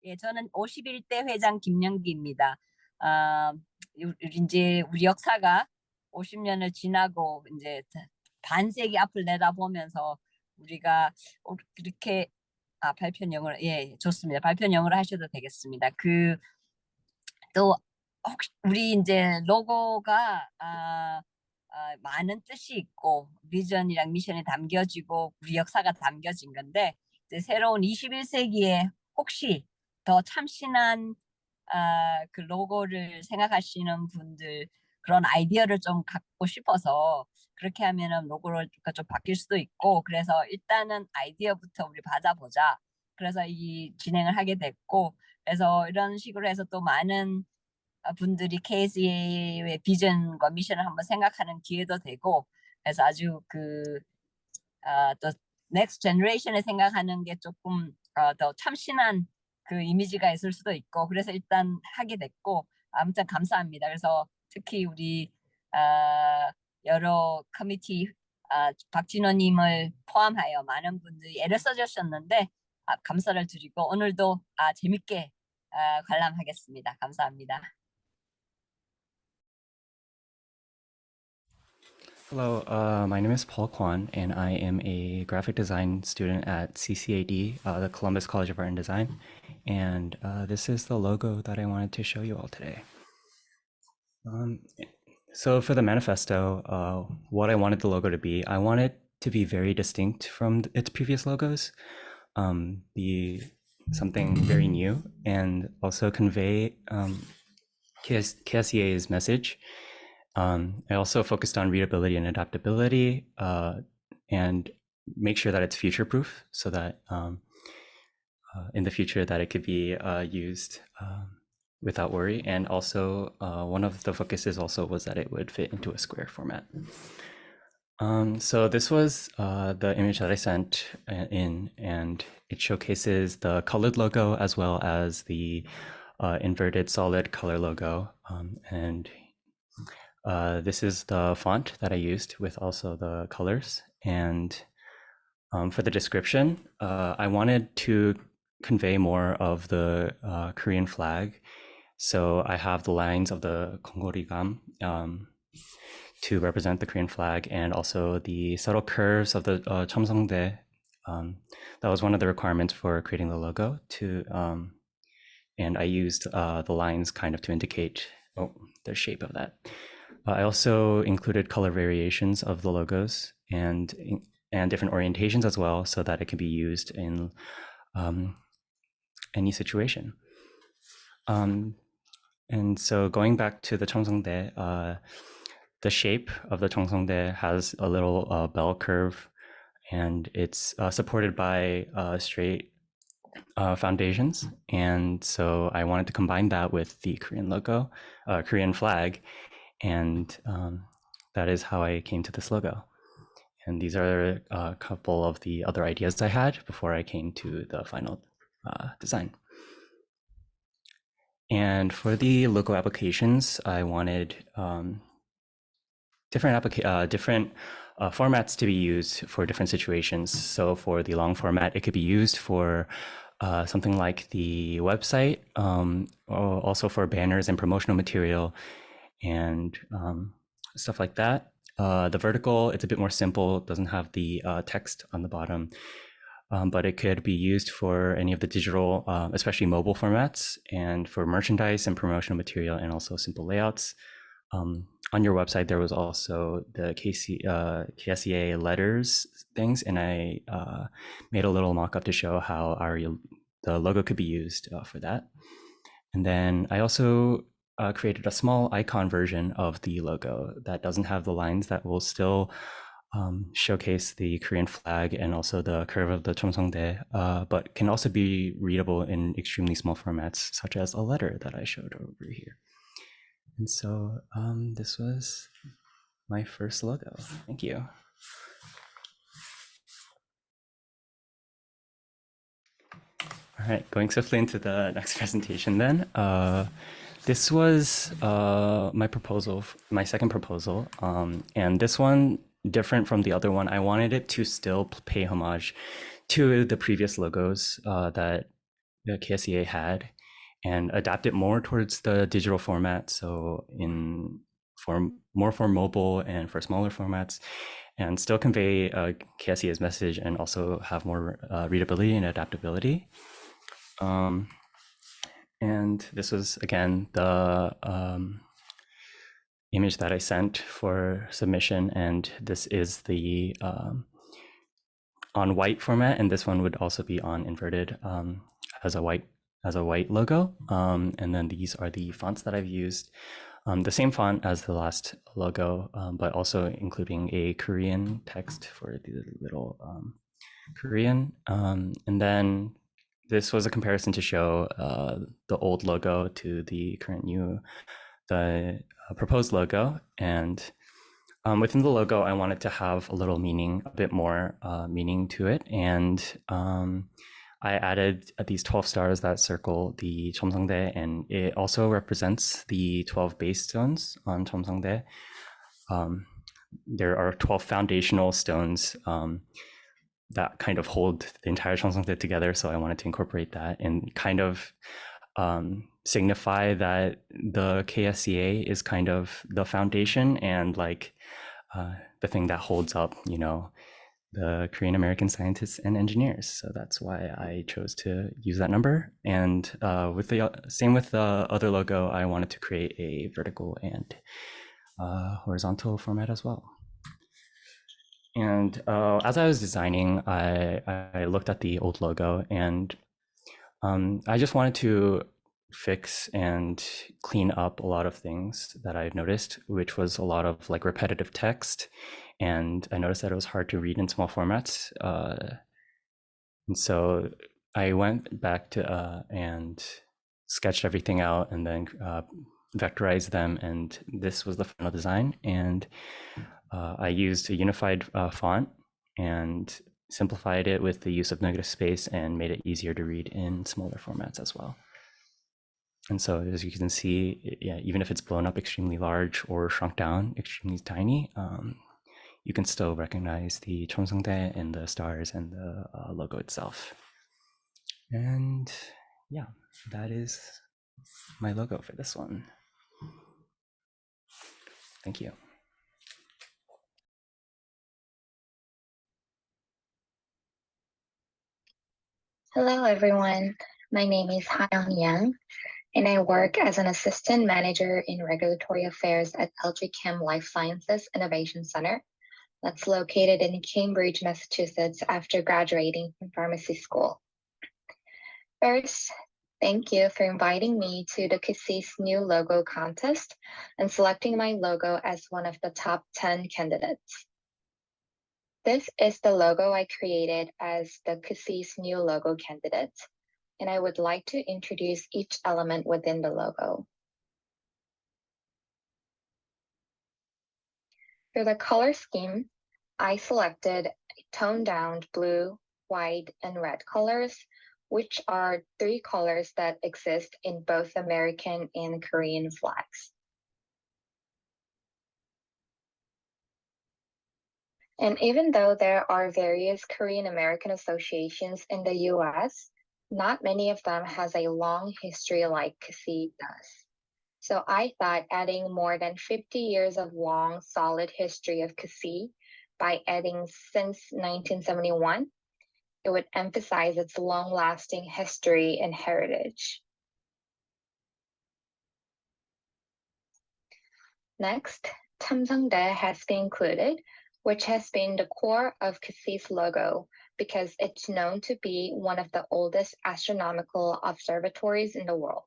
예, 저는 51대 회장 김영기입니다. 아, 이제 우리 역사가 50년을 지나고 이제 반세기 앞을 내다보면서 우리가 그렇게 발표 영어로 예, 좋습니다. 발표 영어로 하셔도 되겠습니다. 또 혹시 우리 이제 로고가 많은 뜻이 있고 비전이랑 미션이 담겨지고 우리 역사가 담겨진 건데 이제 새로운 21세기에 혹시 더 참신한 그 로고를 생각하시는 분들 그런 아이디어를 좀 갖고 싶어서 그렇게 하면은 로고가 좀 바뀔 수도 있고 그래서 일단은 아이디어부터 우리 받아보자. 그래서 이 진행을 하게 됐고 그래서 이런 식으로 해서 또 많은 분들이 KSEA의 비전과 미션을 한번 생각하는 기회도 되고 그래서 아주 또 넥스트 제너레이션을 생각하는 게 조금 더 참신한 그 이미지가 있을 수도 있고 그래서 일단 하게 됐고 아무튼 감사합니다. 그래서 특히 우리 여러 커미티 박진호님을 포함하여 많은 분들이 애를 써주셨는데 감사를 드리고 오늘도 재밌게 관람하겠습니다. 감사합니다. Hello, my name is Paul Kwan, and I am a graphic design student at CCAD, the Columbus College of Art and Design. And this is the logo that I wanted to show you all today. So for the manifesto, what I wanted the logo to be, I want it to be very distinct from its previous logos, be something very new, and also convey KSEA's message. I also focused on readability and adaptability, and make sure that it's future proof so that in the future that it could be used without worry. And also one of the focuses also was that it would fit into a square format. So this was the image that I sent in, and it showcases the colored logo as well as the inverted solid color logo. And this is the font that I used with also the colors. And for the description, I wanted to convey more of the Korean flag. So I have the lines of the Konggorigam to represent the Korean flag, and also the subtle curves of the Cheomseongdae. That was one of the requirements for creating the logo. And I used the lines kind of to indicate the shape of that. I also included color variations of the logos and different orientations as well, so that it can be used in any situation. And so going back to the Cheomseongdae, the shape of the Cheomseongdae has a little bell curve, and it's supported by straight foundations. And so I wanted to combine that with the Korean logo, Korean flag, and that is how I came to this logo. And these are a couple of the other ideas I had before I came to the final design. And for the logo applications, I wanted different formats to be used for different situations. So for the long format, it could be used for something like the website, or also for banners and promotional material and stuff like that. The vertical, it's a bit more simple, doesn't have the text on the bottom, but it could be used for any of the digital, especially mobile formats, and for merchandise and promotional material, and also simple layouts. On your website, there was also the KSEA letters things, and I made a little mock-up to show how the logo could be used for that. And then I also created a small icon version of the logo that doesn't have the lines, that will still showcase the Korean flag and also the curve of the Cheomseongdae, but can also be readable in extremely small formats, such as a letter that I showed over here. And so this was my first logo. Thank you. All right, going swiftly into the next presentation then. This was my proposal, my second proposal. And this one, different from the other one, I wanted it to still pay homage to the previous logos that the KSEA had and adapt it more towards the digital format. So for mobile and for smaller formats, and still convey KSEA's message and also have more readability and adaptability. And this was again the image that I sent for submission, and this is the on white format, and this one would also be on inverted as a white logo. And then these are the fonts that I've used. The same font as the last logo, but also including a Korean text for the little Korean. And then this was a comparison to show the old logo to the proposed logo. And within the logo, I wanted to have a little meaning, a bit more meaning to it. And I added these 12 stars that circle the Cheomseongdae, and it also represents the 12 base stones on Cheomseongdae. There are 12 foundational stones that kind of hold the entire Cheomseongdae together. So I wanted to incorporate that and kind of signify that the KSEA is kind of the foundation and like the thing that holds up, the Korean American scientists and engineers. So that's why I chose to use that number. And with the same with the other logo, I wanted to create a vertical and horizontal format as well. And as I was designing, I looked at the old logo, and I just wanted to fix and clean up a lot of things that I've noticed, which was a lot of like repetitive text. And I noticed that it was hard to read in small formats. And so I went back to and sketched everything out and then vectorized them. And this was the final design. And I used a unified font and simplified it with the use of negative space and made it easier to read in smaller formats as well. And so as you can see, even if it's blown up extremely large or shrunk down extremely tiny, you can still recognize the Cheomseongdae and the stars and the logo itself. And yeah, that is my logo for this one. Thank you. Hello, everyone. My name is Ha-Young Yang, and I work as an assistant manager in regulatory affairs at LG Chem Life Sciences Innovation Center. That's located in Cambridge, Massachusetts, after graduating from pharmacy school. First, thank you for inviting me to the KSEA's new logo contest and selecting my logo as one of the top 10 candidates. This is the logo I created as the KSEA's new logo candidate, and I would like to introduce each element within the logo. For the color scheme, I selected toned-down blue, white, and red colors, which are three colors that exist in both American and Korean flags. And even though there are various Korean American associations in the US, not many of them has a long history like KSEA does. So I thought adding more than 50 years of long, solid history of KSEA by adding since 1971, it would emphasize its long-lasting history and heritage. Next, Cheomseongdae has been included, which has been the core of KSEA's logo because it's known to be one of the oldest astronomical observatories in the world.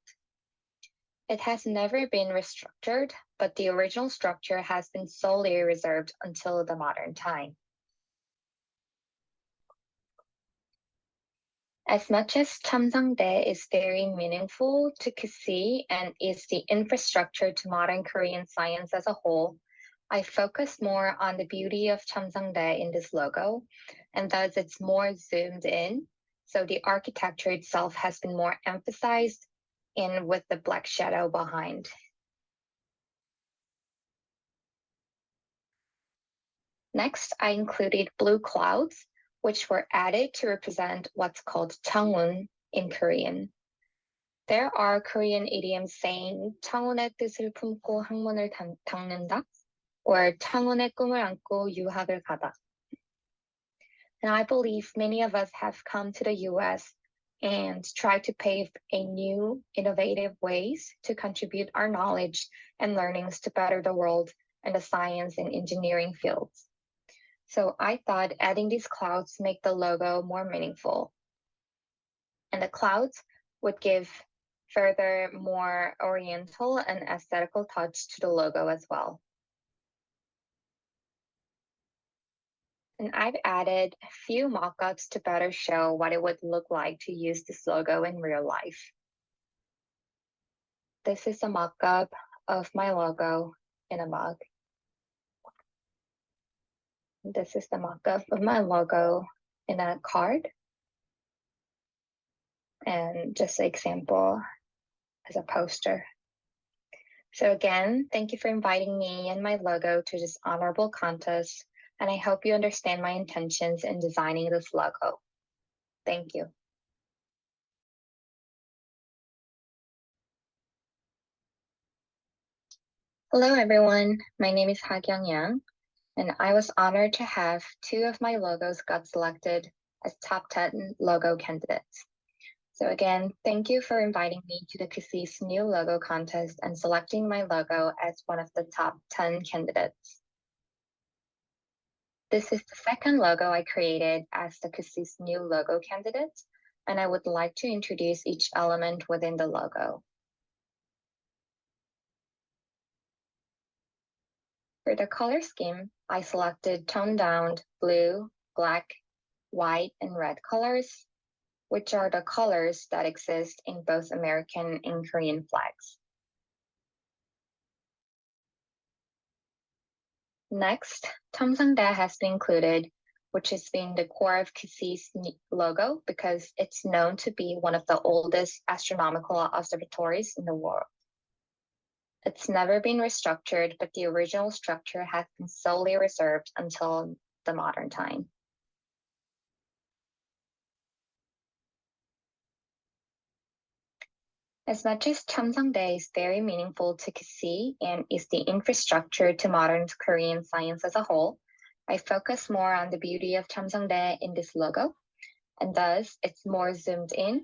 It has never been restructured, but the original structure has been solely reserved until the modern time. As much as Cheomseongdae is very meaningful to KSEA and is the infrastructure to modern Korean science as a whole, I focus more on the beauty of Cheomseongdae in this logo, and thus it's more zoomed in, so the architecture itself has been more emphasized and with the black shadow behind. Next, I included blue clouds, which were added to represent what's called Cheongun in Korean. There are Korean idioms saying 청운의 뜻을 품고 학문을 닦는다 or 청운의 꿈을 안고 유학을 가다. And I believe many of us have come to the US and tried to pave a new, innovative ways to contribute our knowledge and learnings to better the world and the science and engineering fields. So I thought adding these clouds make the logo more meaningful. And the clouds would give further more oriental and aesthetical touch to the logo as well. And I've added a few mock-ups to better show what it would look like to use this logo in real life. This is a mock-up of my logo in a mug. This is the mock-up of my logo in a card. And just an example as a poster. So again, thank you for inviting me and my logo to this honorable contest, and I hope you understand my intentions in designing this logo. Thank you. Hello everyone, my name is Ha-kyung Yang, and I was honored to have 2 of my logos got selected as top 10 logo candidates. So again, thank you for inviting me to the KSEA's new logo contest and selecting my logo as one of the top 10 candidates. This is the second logo I created as the KSEA's new logo candidate, and I would like to introduce each element within the logo. For the color scheme, I selected toned-down blue, black, white, and red colors, which are the colors that exist in both American and Korean flags. Next, 첨성대 has been included, which has been the core of KSEA's logo because it's known to be one of the oldest astronomical observatories in the world. It's never been restructured, but the original structure has been solely reserved until the modern time. As much as 첨성대 is very meaningful to KSEA and is the infrastructure to modern Korean science as a whole, I focus more on the beauty of 첨성대 in this logo, and thus it's more zoomed in,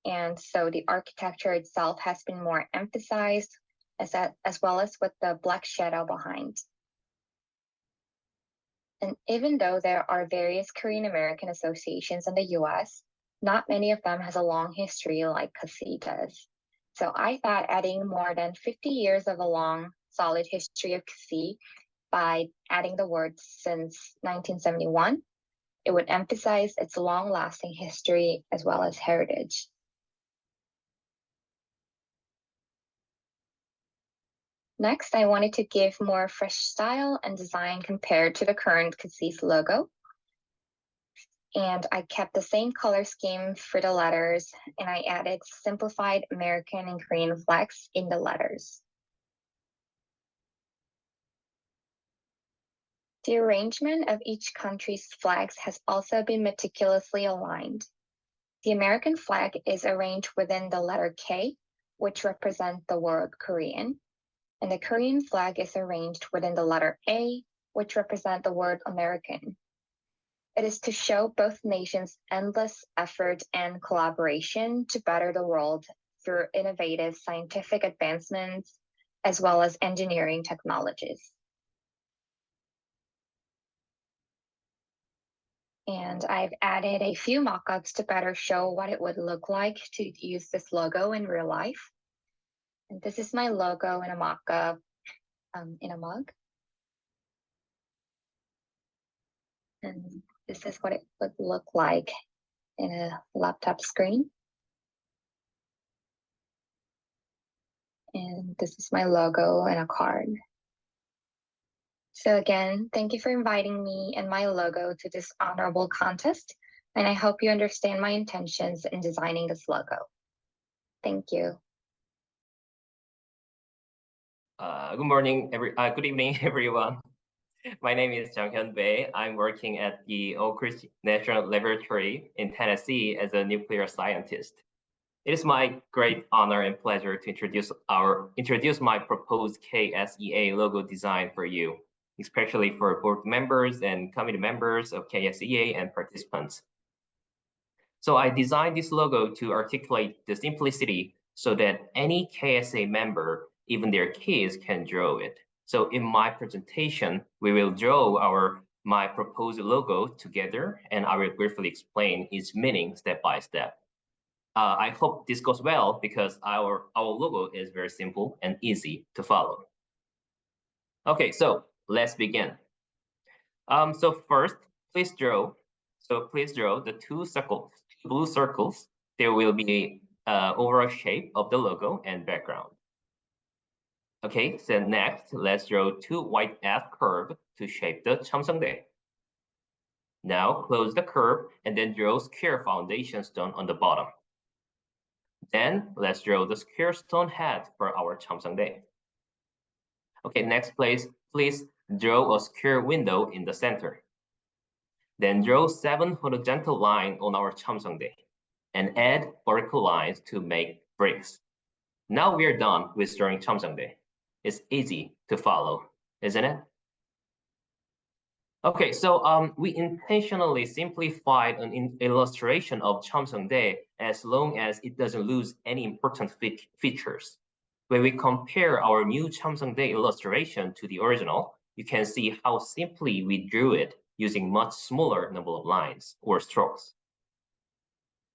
and so the architecture itself has been more emphasized, as well as with the black shadow behind. And even though there are various Korean American associations in the US, not many of them has a long history like KSEA does. So I thought adding more than 50 years of a long, solid history of KSEA by adding the words since 1971, it would emphasize its long-lasting history as well as heritage. Next, I wanted to give more fresh style and design compared to the current KSEA's logo. And I kept the same color scheme for the letters, and I added simplified American and Korean flags in the letters. The arrangement of each country's flags has also been meticulously aligned. The American flag is arranged within the letter K, which represents the word Korean, and the Korean flag is arranged within the letter A, which represents the word American. It is to show both nations' endless effort and collaboration to better the world through innovative scientific advancements, as well as engineering technologies. And I've added a few mock-ups to better show what it would look like to use this logo in real life. And this is my logo in a mock-up in a mug. And this is what it would look like in a laptop screen. And this is my logo in a card. So again, thank you for inviting me and my logo to this honorable contest, and I hope you understand my intentions in designing this logo. Thank you. Good evening, everyone. My name is Jang-hyun Bae. I'm working at the Oak Ridge National Laboratory in Tennessee as a nuclear scientist. It is my great honor and pleasure to introduce my proposed KSEA logo design for you, especially for board members and committee members of KSEA and participants. So I designed this logo to articulate the simplicity so that any KSA member, even their kids, can draw it. So in my presentation, we will draw my proposed logo together, and I will briefly explain its meaning step by step. I hope this goes well because our logo is very simple and easy to follow. Okay, so let's begin. So first, please draw the two blue circles. There will be overall shape of the logo and background. Okay, so next, let's draw two white F curve to shape the 첨성대. Now close the curve and then draw square foundation stone on the bottom. Then let's draw the square stone head for our 첨성대. Okay, next please draw a square window in the center. Then draw 7 horizontal lines on our 첨성대 and add vertical lines to make bricks. Now we're done with drawing 첨성대. It's easy to follow, isn't it? Okay, so we intentionally simplified an illustration of 첨성대 as long as it doesn't lose any important features. When we compare our new 첨성대 illustration to the original, you can see how simply we drew it using much smaller number of lines or strokes.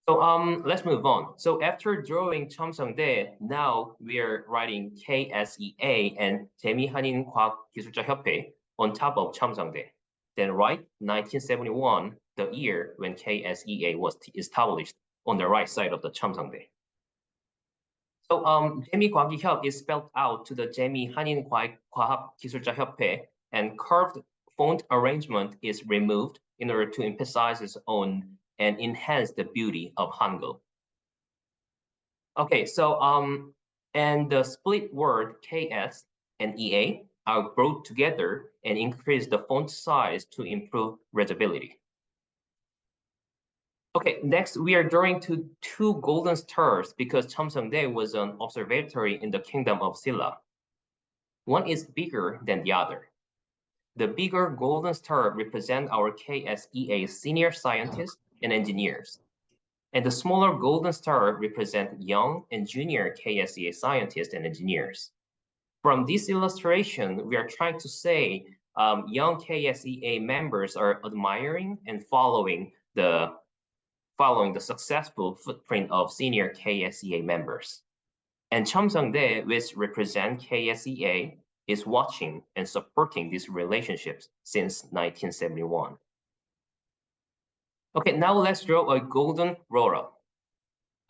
So let's move on. So after drawing 첨성대, now we are writing KSEA and 재미한인과학기술자협회 on top of 첨성대. Then write 1971, the year when KSEA was established, on the right side of the 첨성대. So 재미과학기협 is spelled out to the 재미한인과학기술자협회, and curved font arrangement is removed in order to emphasize on and enhance the beauty of Hangul. Okay, so and the split word KS and EA are brought together and increase the font size to improve readability. Okay, next we are drawing two golden stars because 첨성대 was an observatory in the kingdom of Silla. One is bigger than the other. The bigger golden star represents our KSEA senior scientists and engineers. And the smaller golden star represents young and junior KSEA scientists and engineers. From this illustration, we are trying to say young KSEA members are admiring and following the successful footprint of senior KSEA members. And 첨성대, which represents KSEA, is watching and supporting these relationships since 1971. Okay, now let's draw a golden Rora.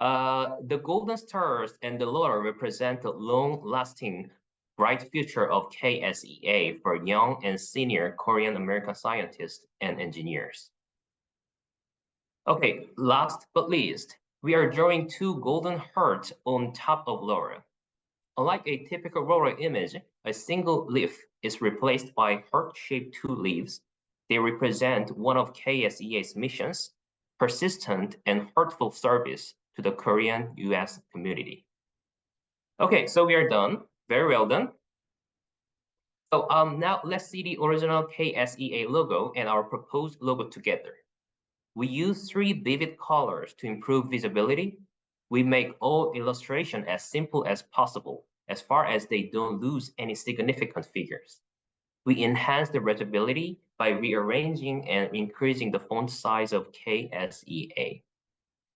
The golden stars and the Rora represent the long-lasting bright future of KSEA for young and senior Korean American scientists and engineers. Okay, last but least, we are drawing two golden hearts on top of Rora. Unlike a typical Rora image, a single leaf is replaced by heart-shaped two leaves. They represent one of KSEA's missions, persistent and heartful service to the Korean-US community. Okay, so we are done. Very well done. So now let's see the original KSEA logo and our proposed logo together. We use 3 vivid colors to improve visibility. We make all illustration as simple as possible, as far as they don't lose any significant figures. We enhance the readability by rearranging and increasing the font size of KSEA.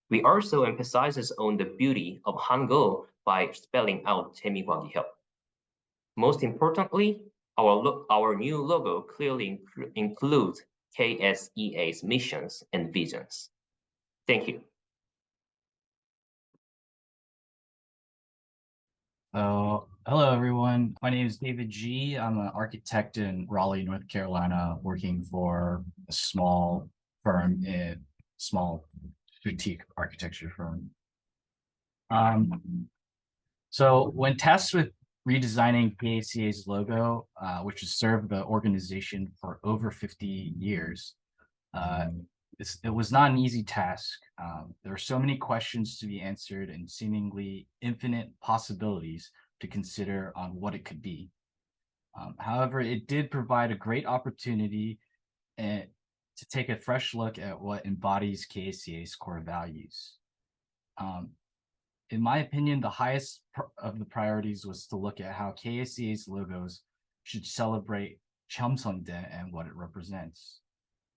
We also emphasize on the beauty of Hangul by spelling out 재미과학기협. Most importantly, our new logo clearly includes KSEA's missions and visions. Thank you. Hello, everyone. My name is David G. I'm an architect in Raleigh, North Carolina, working for a small firm, small boutique architecture firm. So when tasked with redesigning KSEA's logo, which has served the organization for over 50 years, it was not an easy task. There were so many questions to be answered and seemingly infinite possibilities to consider on what it could be. However, it did provide a great opportunity to take a fresh look at what embodies KSEA's core values. In my opinion, the highest of the priorities was to look at how KSEA's logos should celebrate Cheomseongdae and what it represents.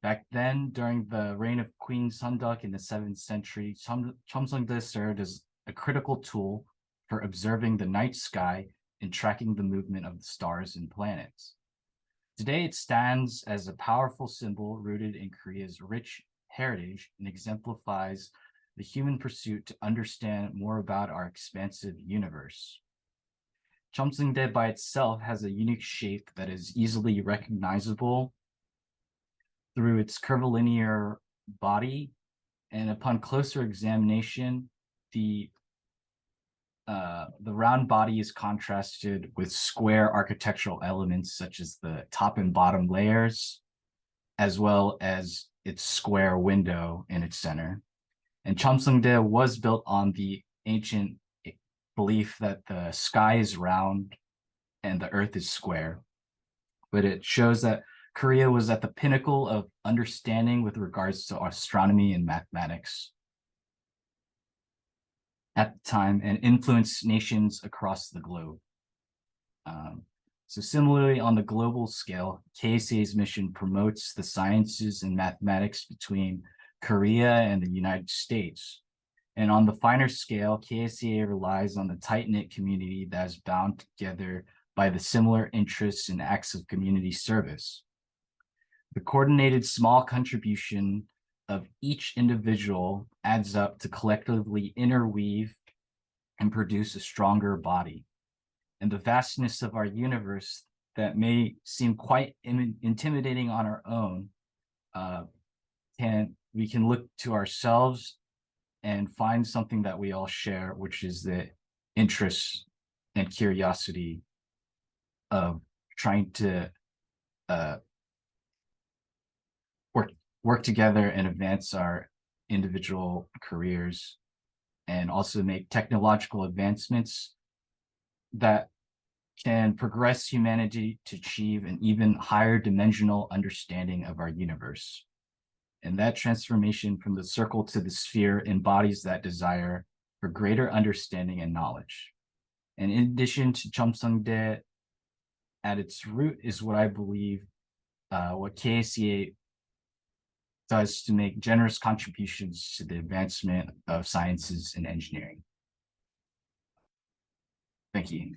Back then, during the reign of Queen Sunduk in the 7th century, Cheomseongdae served as a critical tool for observing the night sky and tracking the movement of the stars and planets. Today, it stands as a powerful symbol rooted in Korea's rich heritage and exemplifies the human pursuit to understand more about our expansive universe. Cheomseongdae by itself has a unique shape that is easily recognizable through its curvilinear body, and upon closer examination, the round body is contrasted with square architectural elements such as the top and bottom layers, as well as its square window in its center. And Cheomseongdae was built on the ancient belief that the sky is round and the earth is square. But it shows that Korea was at the pinnacle of understanding with regards to astronomy and mathematics at the time and influenced nations across the globe. So similarly, on the global scale, KSEA's mission promotes the sciences and mathematics between Korea and the United States. And on the finer scale, KSEA relies on the tight-knit community that is bound together by the similar interests and acts of community service. The coordinated small contribution of each individual adds up to collectively interweave and produce a stronger body. And the vastness of our universe that may seem quite intimidating on our own, we can look to ourselves and find something that we all share, which is the interest and curiosity of trying to work together and advance our individual careers, and also make technological advancements that can progress humanity to achieve an even higher dimensional understanding of our universe. And that transformation from the circle to the sphere embodies that desire for greater understanding and knowledge. And in addition to Cheomseongdae, at its root is what I believe what KSEA does to make generous contributions to the advancement of sciences and engineering. Thank you.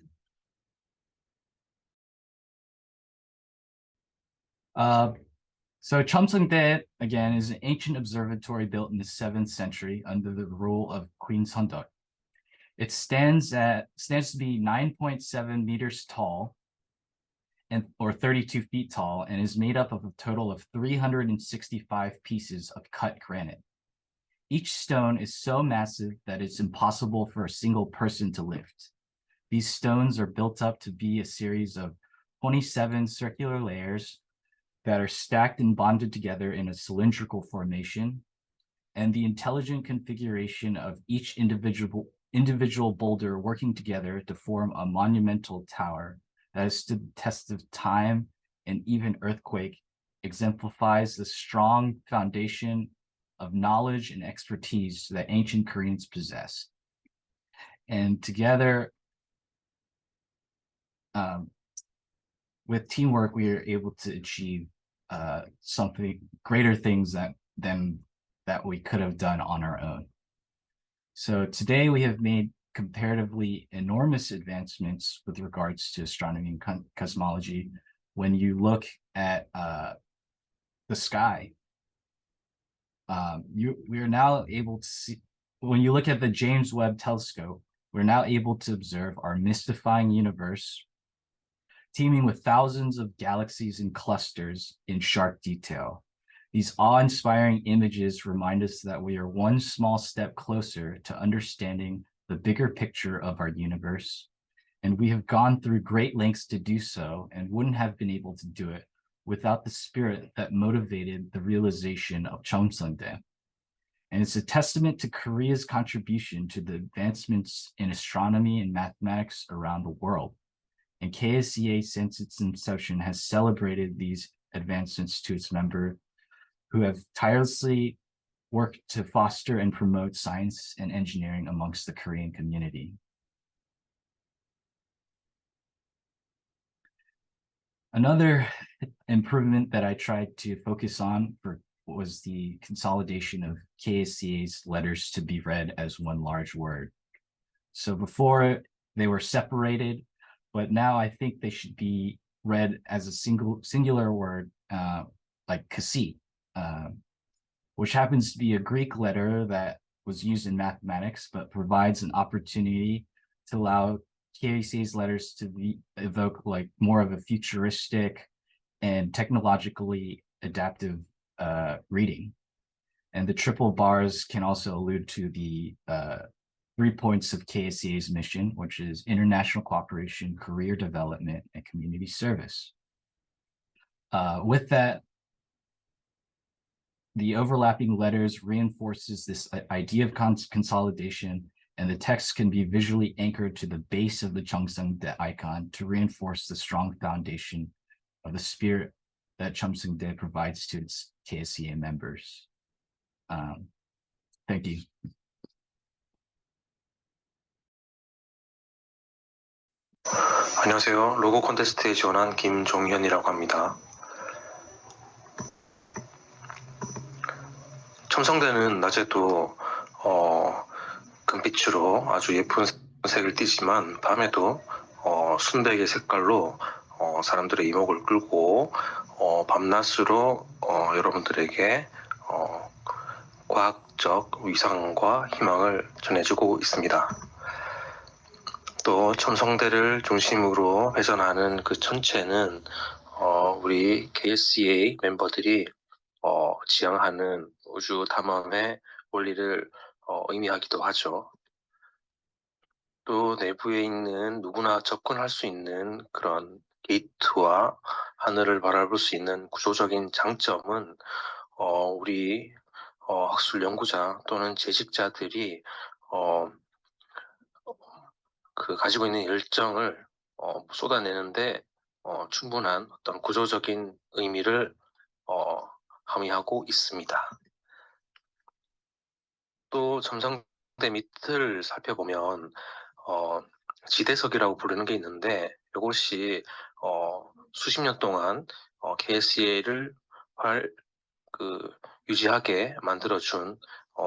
So Cheomseongdae, again, is an ancient observatory built in the 7th century under the rule of Queen Sunduk. It stands to be 9.7 meters tall, or 32 feet tall, and is made up of a total of 365 pieces of cut granite. Each stone is so massive that it's impossible for a single person to lift. These stones are built up to be a series of 27 circular layers that are stacked and bonded together in a cylindrical formation, and the intelligent configuration of each individual boulder working together to form a monumental tower that has stood the test of time and even earthquake exemplifies the strong foundation of knowledge and expertise that ancient Koreans possessed. And together, with teamwork, we are able to achieve something greater things than that we could have done on our own. So today we have made comparatively enormous advancements with regards to astronomy and cosmology. When you look at the sky, we are now able to see, when you look at the James Webb Telescope, we're now able to observe our mystifying universe teeming with thousands of galaxies and clusters in sharp detail. These awe-inspiring images remind us that we are one small step closer to understanding the bigger picture of our universe, and we have gone through great lengths to do so and wouldn't have been able to do it without the spirit that motivated the realization of Cheomseongdae. And it's a testament to Korea's contribution to the advancements in astronomy and mathematics around the world. And KSEA, since its inception, has celebrated these advancements to its members who have tirelessly worked to foster and promote science and engineering amongst the Korean community. Another improvement that I tried to focus on was the consolidation of KSEA's letters to be read as one large word. So before they were separated, but now I think they should be read as a singular word, like KSEA, which happens to be a Greek letter that was used in mathematics, but provides an opportunity to allow KSEA's letters to evoke like more of a futuristic and technologically adaptive reading. And the triple bars can also allude to the 3 points of KSEA's mission, which is international cooperation, career development, and community service. With that, the overlapping letters reinforces this idea of consolidation, and the text can be visually anchored to the base of the Cheomseongdae icon to reinforce the strong foundation of the spirit that Cheomseongdae provides to its KSEA members. Thank you. 안녕하세요. 로고 콘테스트에 지원한 김종현이라고 합니다. 첨성대는 낮에도 금빛으로 아주 예쁜 색을 띠지만 밤에도 순백의 색깔로 사람들의 이목을 끌고 밤낮으로 여러분들에게 과학적 위상과 희망을 전해주고 있습니다. 또 첨성대를 중심으로 회전하는 그 천체는 우리 KSEA 멤버들이 지향하는 우주 탐험의 원리를 의미하기도 하죠. 또 내부에 있는 누구나 접근할 수 있는 그런 게이트와 하늘을 바라볼 수 있는 구조적인 장점은 우리 학술 연구자 또는 재직자들이 가지고 있는 열정을 쏟아내는데 충분한 어떤 구조적인 의미를 함의하고 있습니다. 또 첨성대 밑을 살펴보면 지대석이라고 부르는 게 있는데 이것이 수십 년 동안 KSEA를 유지하게 만들어준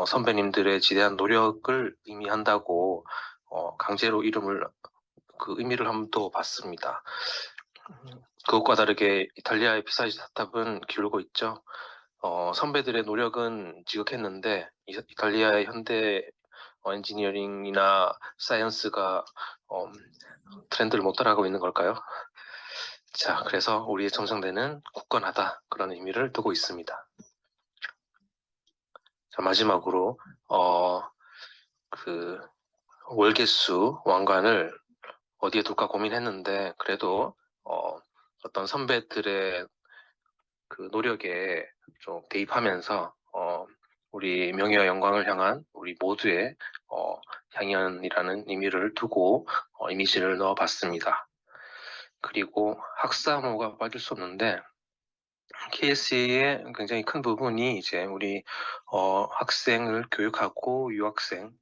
선배님들의 지대한 노력을 의미한다고 강제로 의미를 한번 더 봤습니다. 그것과 다르게 이탈리아의 피사지 사탑은 기울고 있죠. 선배들의 노력은 지극했는데 이탈리아의 현대 엔지니어링이나 사이언스가 트렌드를 못 따라가고 있는 걸까요? 자, 그래서 우리의 첨성대는 굳건하다 그런 의미를 두고 있습니다. 자, 마지막으로 월계수 왕관을 어디에 둘까 고민했는데 그래도 어떤 선배들의 그 노력에 좀 대입하면서 우리 명예와 영광을 향한 우리 모두의 향연이라는 의미를 두고 이미지를 넣어봤습니다. 그리고 학사모가 빠질 수 없는데 KSEA의 굉장히 큰 부분이 이제 우리 학생을 교육하고 유학생을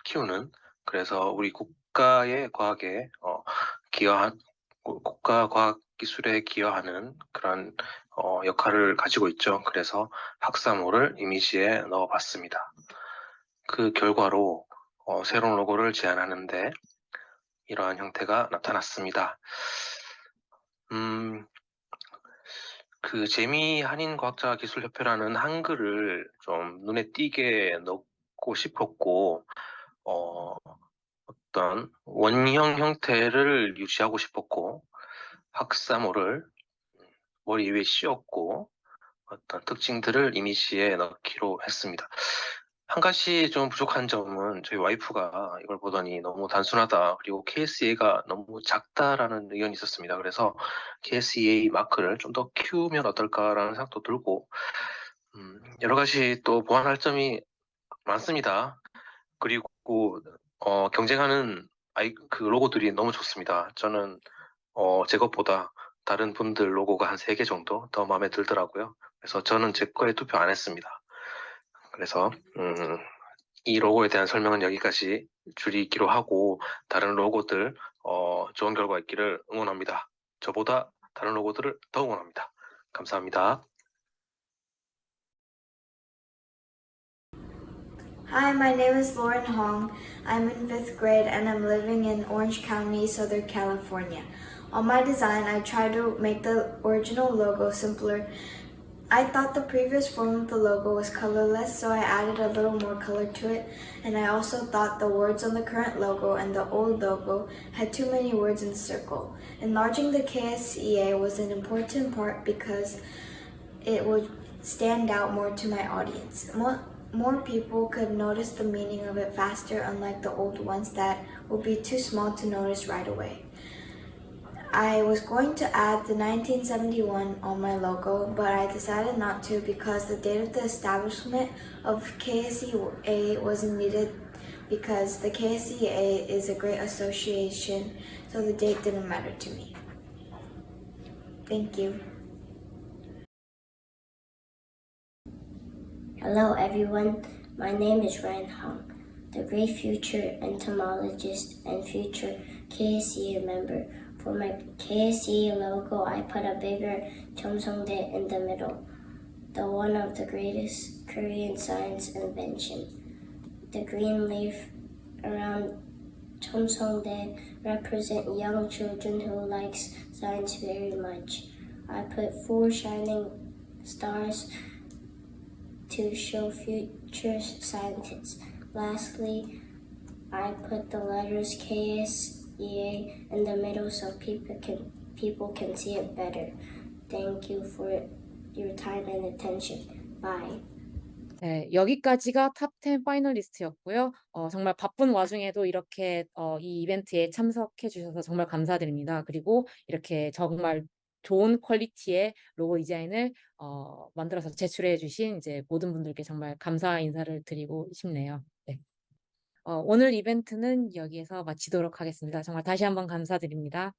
키우는, 그래서 우리 국가의 과학에 기여한, 국가 과학 기술에 기여하는 그런 역할을 가지고 있죠. 그래서 학사모를 이미지에 넣어봤습니다. 그 결과로 새로운 로고를 제안하는데 이러한 형태가 나타났습니다. 그 재미 한인과학자기술협회라는 한글을 좀 눈에 띄게 넣고 싶었고 어떤 원형 형태를 유지하고 싶었고 학사모를 머리 위에 씌웠고 어떤 특징들을 이미지에 넣기로 했습니다. 한 가지 좀 부족한 점은 저희 와이프가 이걸 보더니 너무 단순하다. 그리고 KSEA가 너무 작다라는 의견이 있었습니다. 그래서 KSEA 마크를 좀 더 키우면 어떨까라는 생각도 들고, 여러 가지 또 보완할 점이 많습니다. 그리고 경쟁하는 그 로고들이 너무 좋습니다. 저는 제 것보다 다른 분들 로고가 한 3개 정도 더 마음에 들더라고요. 그래서 저는 제 거에 투표 안 했습니다. 그래서 이 로고에 대한 설명은 여기까지 줄이기로 하고, 다른 로고들 좋은 결과 있기를 응원합니다. 저보다 다른 로고들을 더 응원합니다. 감사합니다. Hi, my name is Lauren Hong. I'm in 5th grade and I'm living in Orange County, Southern California. On my design, I tried to make the original logo simpler. I thought the previous form of the logo was colorless, so I added a little more color to it. And I also thought the words on the current logo and the old logo had too many words in a circle. Enlarging the KSEA was an important part because it would stand out more to my audience. More people could notice the meaning of it faster, unlike the old ones that would be too small to notice right away. I was going to add the 1971 on my logo, but I decided not to because the date of the establishment of KSEA wasn't needed because the KSEA is a great association, so the date didn't matter to me. Thank you. Hello everyone, my name is Ryan Hong, the great future entomologist and future KSEA member. For my KSEA logo, I put a bigger Chomsongdae in the middle, the one of the greatest Korean science invention. The green leaf around Chomsongdae represent young children who likes science very much. I put 4 shining stars to show future scientists. Lastly, I put the letters KSEA in the middle so people can see it better. Thank you for your time and attention. Bye. 네, 여기까지가 탑10 파이널리스트였고요. 정말 바쁜 와중에도 이렇게 이 이벤트에 참석해 주셔서 정말 감사드립니다. 그리고 이렇게 정말 좋은 퀄리티의 로고 디자인을 만들어서 제출해 주신 이제 모든 분들께 정말 감사 인사를 드리고 싶네요. 네. 오늘 이벤트는 여기에서 마치도록 하겠습니다. 정말 다시 한번 감사드립니다.